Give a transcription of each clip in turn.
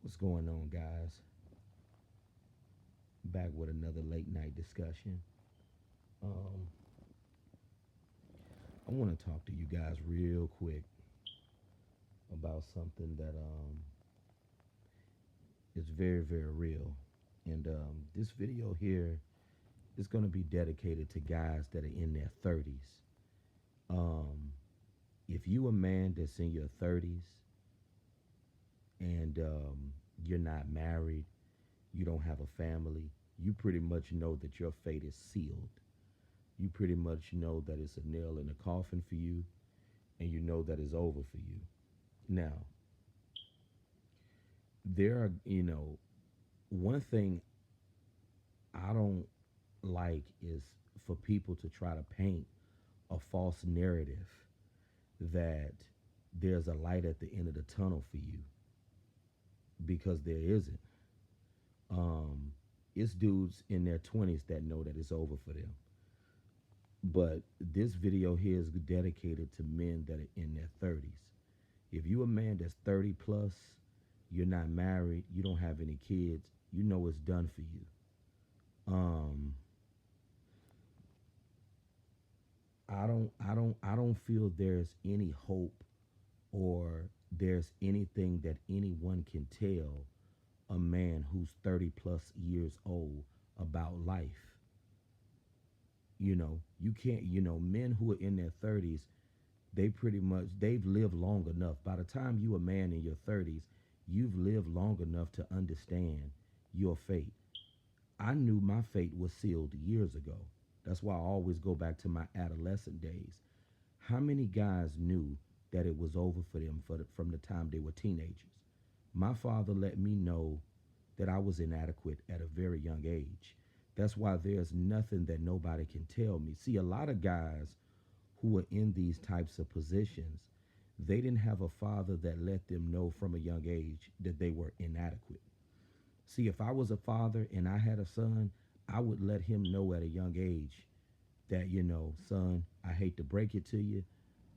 What's going on, guys? Back with another late night discussion. Um, I want to talk to you guys real quick about something that is very, very real. And this video here is going to be dedicated to guys that are in their 30s. Um, if you a man that's in your 30s and you're not married, you don't have a family, you pretty much know that your fate is sealed. You pretty much know that it's a nail in the coffin for you, and you know that it's over for you. Now, there are, one thing I don't like is for people to try to paint a false narrative that there's a light at the end of the tunnel for you, because there isn't. Um, it's dudes in their 20s that know that it's over for them. But this video here is dedicated to men that are in their 30s. If you a man that's 30 plus, you're not married, you don't have any kids, you know it's done for you. Um, I don't feel there's any hope or there's anything that anyone can tell a man who's 30 plus years old about life. You can't, men who are in their 30s, they pretty much they've lived long enough. By the time you a man in your 30s, you've lived long enough to understand your fate. I knew my fate was sealed years ago. That's why I always go back to my adolescent days. How many guys knew that it was over for them from the time they were teenagers? My father let me know that I was inadequate at a very young age. That's why there's nothing that nobody can tell me. See, a lot of guys who are in these types of positions, they didn't have a father that let them know from a young age that they were inadequate. See, if I was a father and I had a son, I would let him know at a young age that, son, I hate to break it to you,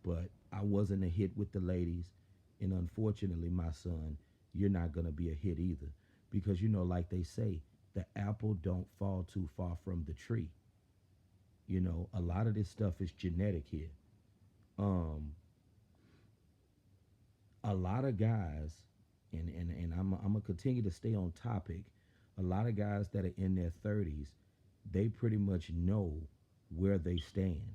but I wasn't a hit with the ladies. And unfortunately, my son, you're not going to be a hit either. Because, like they say, the apple don't fall too far from the tree. A lot of this stuff is genetic here. Um, a lot of guys, and I'm gonna continue to stay on topic. A lot of guys that are in their 30s, they pretty much know where they stand.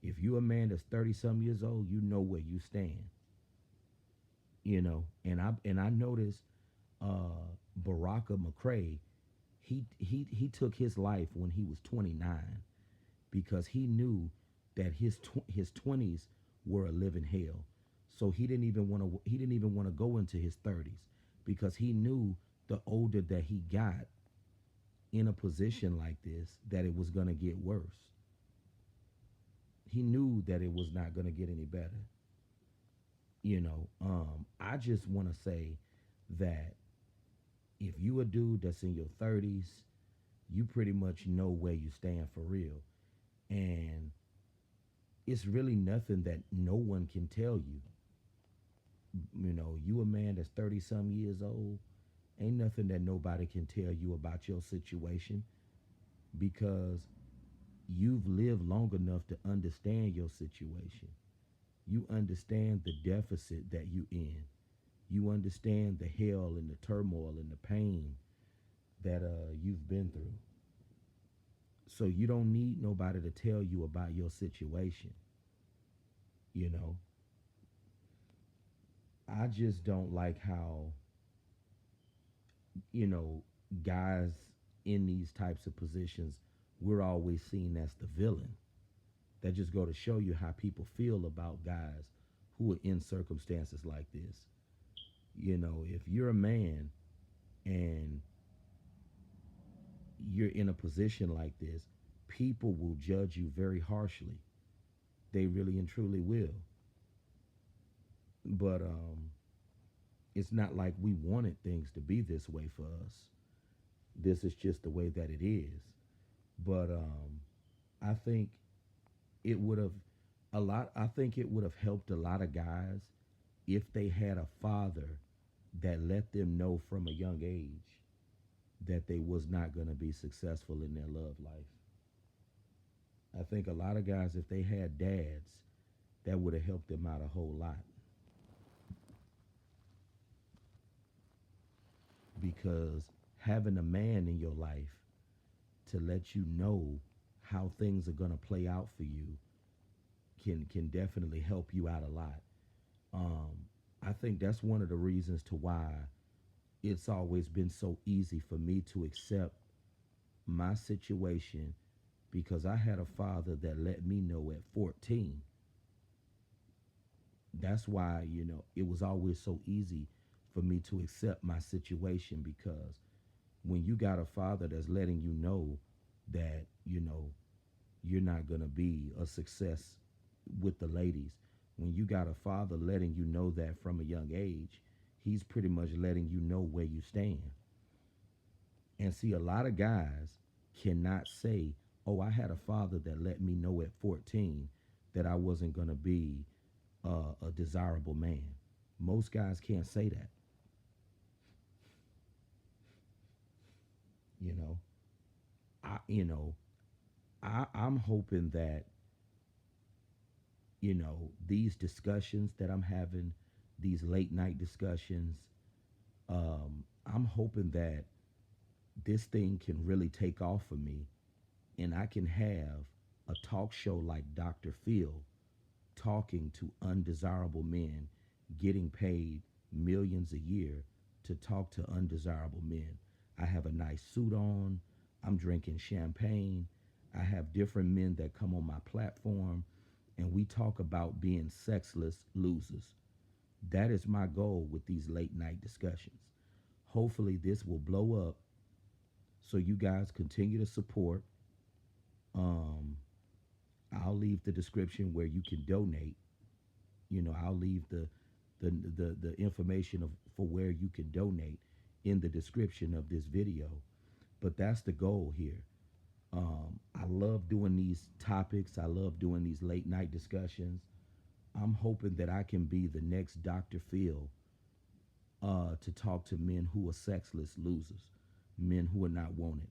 If you're a man that's 30 some years old, you know where you stand. And I noticed Baraka McCrae, he took his life when he was 29 because he knew that his 20s were a living hell. So he didn't even want to go into his 30s because he knew the older that he got in a position like this that it was going to get worse. He knew that it was not going to get any better. I just want to say that if you a dude that's in your 30s, you pretty much know where you stand for real. And it's really nothing that no one can tell you. You a man that's 30 some years old, ain't nothing that nobody can tell you about your situation because you've lived long enough to understand your situation. You understand the deficit that you in. You understand the hell and the turmoil and the pain that you've been through. So you don't need nobody to tell you about your situation. You know, I just don't like how, you know, guys in these types of positions, we're always seen as the villain. That just go to show you how people feel about guys who are in circumstances like this. If you're a man and you're in a position like this, people will judge you very harshly. They really and truly will. But it's not like we wanted things to be this way for us. This is just the way that it is. But I think it would have I think it would have helped a lot of guys if they had a father that let them know from a young age that they was not going to be successful in their love life. I think a lot of guys, if they had dads, that would have helped them out a whole lot, because having a man in your life to let you know how things are going to play out for you can definitely help you out a lot. Um, I think that's one of the reasons to why it's always been so easy for me to accept my situation, because I had a father that let me know at 14. That's why, it was always so easy for me to accept my situation, because when you got a father that's letting you know that, you're not going to be a success with the ladies, when you got a father letting you know that from a young age, he's pretty much letting you know where you stand. And see, a lot of guys cannot say, "Oh, I had a father that let me know at 14 that I wasn't going to be a desirable man." Most guys can't say that. You know, I you know I'm hoping that these discussions that I'm having, these late night discussions, I'm hoping that this thing can really take off for me, and I can have a talk show like Dr. Phil, talking to undesirable men, getting paid millions a year to talk to undesirable men. I have a nice suit on. I'm drinking champagne. I have different men that come on my platform, and we talk about being sexless losers. That is my goal with these late night discussions. Hopefully, this will blow up so you guys continue to support. Um, I'll leave the description where you can donate. I'll leave the information for where you can donate in the description of this video. But that's the goal here. I love doing these topics. I love doing these late night discussions. I'm hoping that I can be the next Dr. Phil, to talk to men who are sexless losers, men who are not wanted,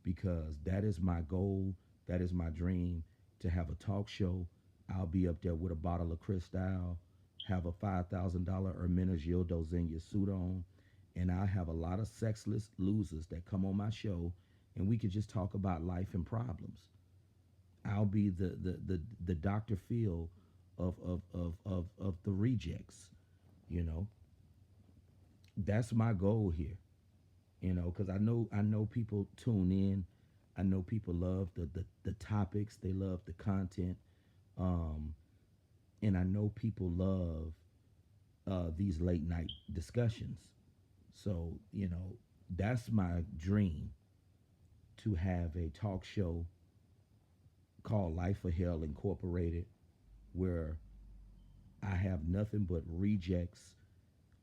because that is my goal. That is my dream, to have a talk show. I'll be up there with a bottle of Cristal, have a $5,000 Hermenegildo Zegna suit on, and I have a lot of sexless losers that come on my show, and we could just talk about life and problems. I'll be the Dr. Phil of the rejects, you know. That's my goal here, because I know people tune in. I know people love the topics, they love the content, um, and I know people love these late night discussions. So that's my dream, to have a talk show called Life of Hell Incorporated, where I have nothing but rejects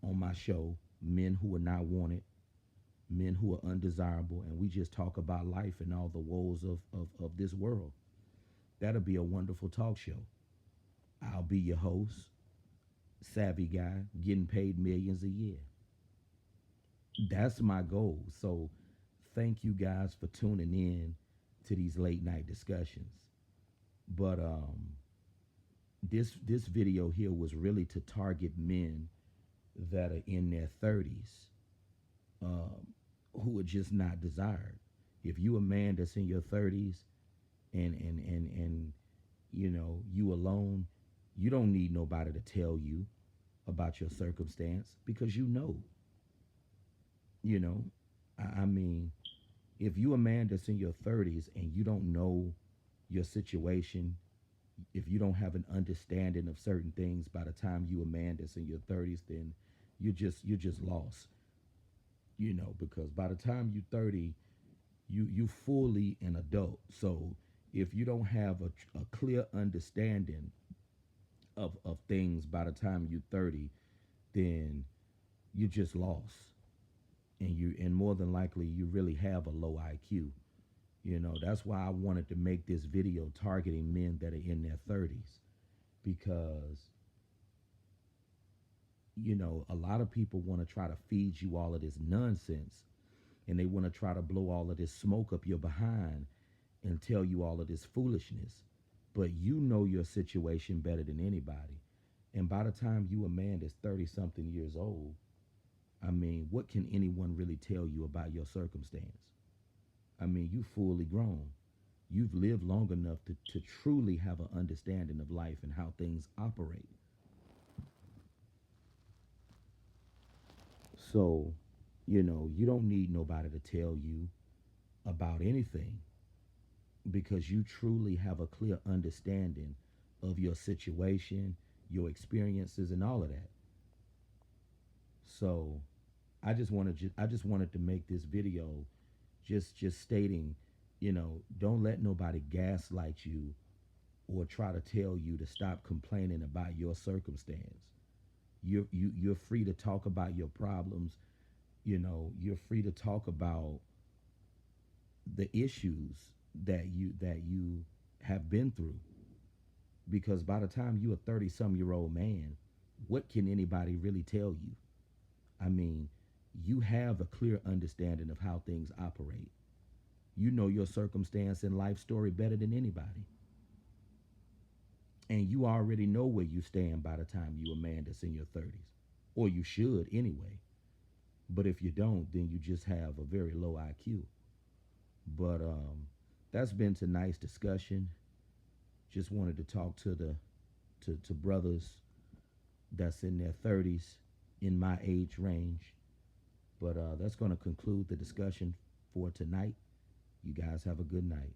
on my show, men who are not wanted, men who are undesirable, and we just talk about life and all the woes of this world. That'll be a wonderful talk show. I'll be your host, savvy guy, getting paid millions a year. That's my goal. So thank you guys for tuning in to these late night discussions. But this video here was really to target men that are in their 30s, um, who are just not desired. If you a man that's in your 30s, and you alone, you don't need nobody to tell you about your circumstance, because you know I mean, if you a man that's in your 30s and you don't know your situation, if you don't have an understanding of certain things, by the time you a man that's in your 30s, then you're just lost. Because by the time you 30, you fully an adult. So if you don't have a clear understanding of things by the time you 30, then you're just lost. And more than likely you really have a low IQ. That's why I wanted to make this video targeting men that are in their 30s, because A lot of people want to try to feed you all of this nonsense, and they want to try to blow all of this smoke up your behind and tell you all of this foolishness. But you know your situation better than anybody. And by the time you a man that's 30 something years old, I mean, what can anyone really tell you about your circumstance? I mean, you fully grown. You've lived long enough to truly have an understanding of life and how things operate. So, you don't need nobody to tell you about anything because you truly have a clear understanding of your situation, your experiences, and all of that. So, I just wanted to make this video just stating, don't let nobody gaslight you or try to tell you to stop complaining about your circumstance. You're free to talk about your problems. You're free to talk about the issues that you have been through, because by the time you're a 30 some year old man, what can anybody really tell you? I mean, you have a clear understanding of how things operate. You know your circumstance and life story better than anybody. And you already know where you stand by the time you a man that's in your 30s. Or you should anyway. But if you don't, then you just have a very low IQ. But that's been tonight's discussion. Just wanted to talk to brothers that's in their 30s, in my age range. But that's going to conclude the discussion for tonight. You guys have a good night.